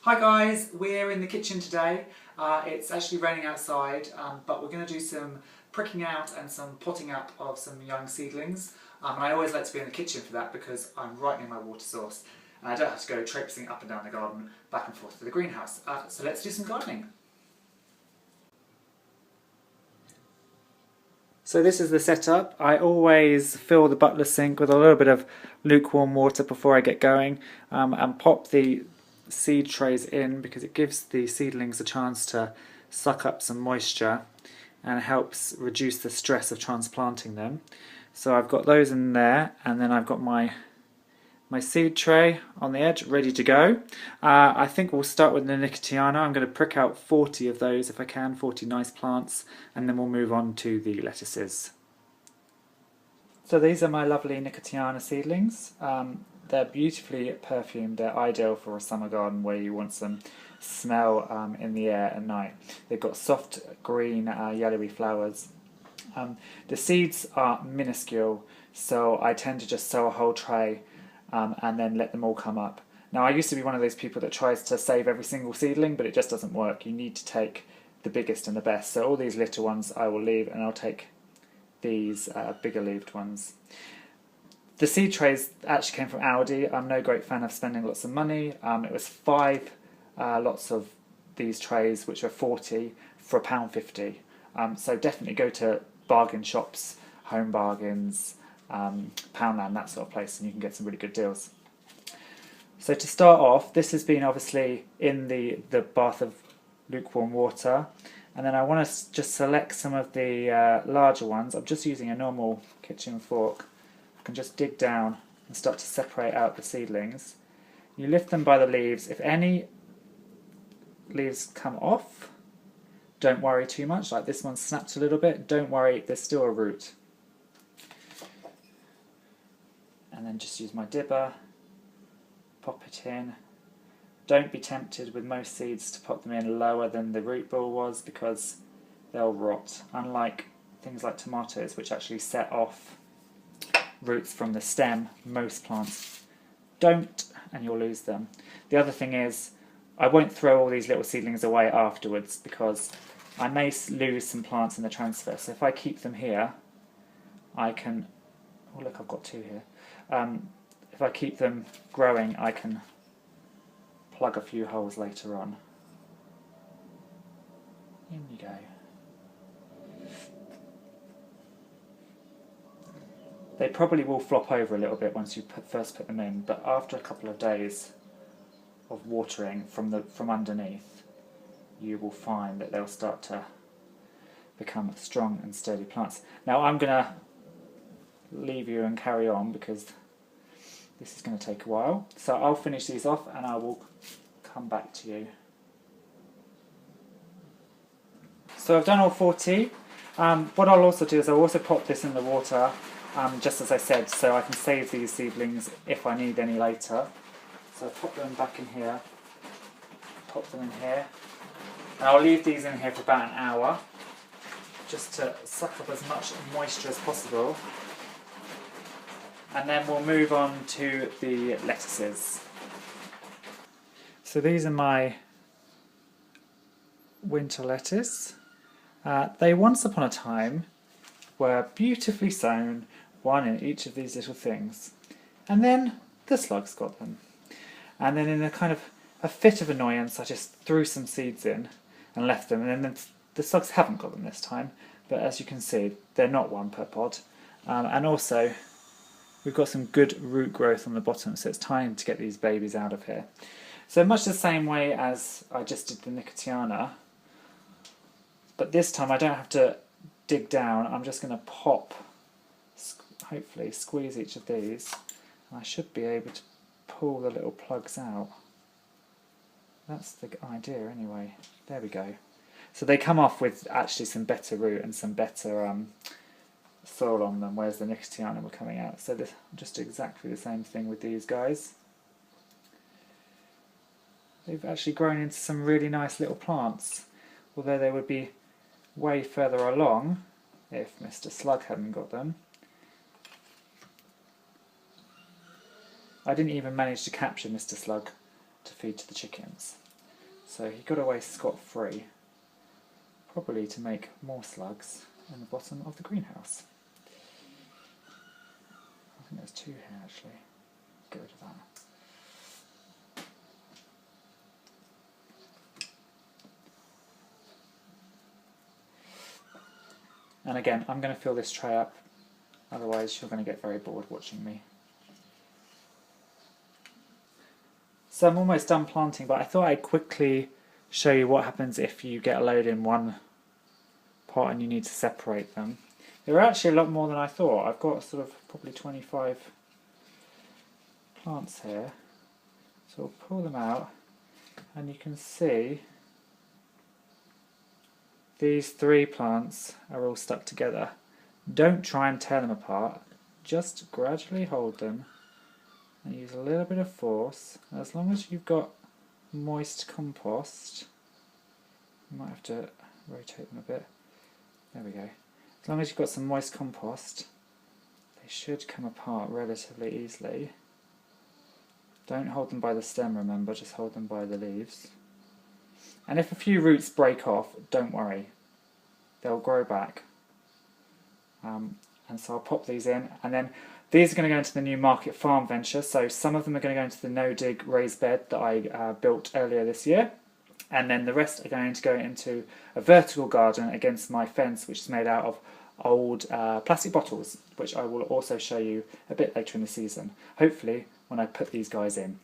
Hi guys, we're in the kitchen today. It's actually raining outside, but we're going to do some pricking out and some potting up of some young seedlings. And I always like to be in the kitchen for that because I'm right near my water source and I don't have to go traipsing up and down the garden back and forth to the greenhouse. So let's do some gardening. So this is the setup. I always fill the butler sink with a little bit of lukewarm water before I get going, and pop the seed trays in because it gives the seedlings a chance to suck up some moisture and helps reduce the stress of transplanting them. So I've got those in there, and then I've got my seed tray on the edge ready to go. I think we'll start with the Nicotiana. I'm going to prick out 40 of those if I can, 40 nice plants, and then we'll move on to the lettuces. So these are my lovely Nicotiana seedlings. They're beautifully perfumed. They're ideal for a summer garden where you want some smell in the air at night. They've got soft green yellowy flowers. The seeds are minuscule, so I tend to just sow a whole tray and then let them all come up. Now I used to be one of those people that tries to save every single seedling, but it just doesn't work. You need to take the biggest and the best. So all these little ones I will leave, and I'll take these bigger leaved ones. The seed trays actually came from Aldi. I'm no great fan of spending lots of money. It was 5 lots of these trays, which are 40 for £1.50. So definitely go to bargain shops, Home Bargains, Poundland, that sort of place, and you can get some really good deals. So to start off, this has been obviously in the bath of lukewarm water, and then I want to just select some of the larger ones. I'm just using a normal kitchen fork. I can just dig down and start to separate out the seedlings. You lift them by the leaves. If any leaves come off, don't worry too much. Like this one snapped a little bit, don't worry, there's still a root. And then just use my dibber, pop it in. Don't be tempted with most seeds to pop them in lower than the root ball was, because they'll rot. Unlike things like tomatoes, which actually set off roots from the stem, most plants don't, and you'll lose them. The other thing is, I won't throw all these little seedlings away afterwards because I may lose some plants in the transfer. So if I keep them here, I can... Oh look, I've got 2 here. If I keep them growing, I can plug a few holes later on. In you go. They probably will flop over a little bit once you first put them in, but after a couple of days of watering from underneath, you will find that they'll start to become strong and sturdy plants. Now I'm going to leave you and carry on because this is going to take a while. So I'll finish these off and I will come back to you. So I've done all 40. What I'll also do is I'll also pop this in the water, just as I said, so I can save these seedlings if I need any later. So I'll pop them back in here, pop them in here, and I'll leave these in here for about an hour, just to suck up as much moisture as possible. And then we'll move on to the lettuces. So these are my winter lettuce. They once upon a time were beautifully sown, one in each of these little things. And then the slugs got them. And then in a kind of a fit of annoyance, I just threw some seeds in and left them. And then the slugs haven't got them this time. But as you can see, they're not one per pod. And also, we've got some good root growth on the bottom, so it's time to get these babies out of here. So much the same way as I just did the Nicotiana, but this time I don't have to dig down. I'm just going to pop, hopefully squeeze each of these, and I should be able to pull the little plugs out. That's the idea anyway. There we go. So they come off with actually some better root and some better soil on them, whereas the Nicotiana were coming out. So this, just exactly the same thing with these guys. They've actually grown into some really nice little plants, although they would be way further along if Mr. Slug hadn't got them. I didn't even manage to capture Mr. Slug to feed to the chickens. So he got away scot-free, probably to make more slugs in the bottom of the greenhouse. I think there's 2 here actually. Get rid of that. And again, I'm going to fill this tray up, otherwise you're going to get very bored watching me. So I'm almost done planting, but I thought I'd quickly show you what happens if you get a load in one pot and you need to separate them. There are actually a lot more than I thought. I've got sort of probably 25 plants here. So I'll pull them out and you can see these 3 plants are all stuck together. Don't try and tear them apart, just gradually hold them and use a little bit of force. As long as you've got moist compost, you might have to rotate them a bit. There we go. As long as you've got some moist compost, they should come apart relatively easily. Don't hold them by the stem, remember, just hold them by the leaves. And if a few roots break off, don't worry, they'll grow back. And so I'll pop these in, and then these are going to go into the new market farm venture. So some of them are going to go into the no-dig raised bed that I built earlier this year, and then the rest are going to go into a vertical garden against my fence, which is made out of old plastic bottles, which I will also show you a bit later in the season, hopefully when I put these guys in.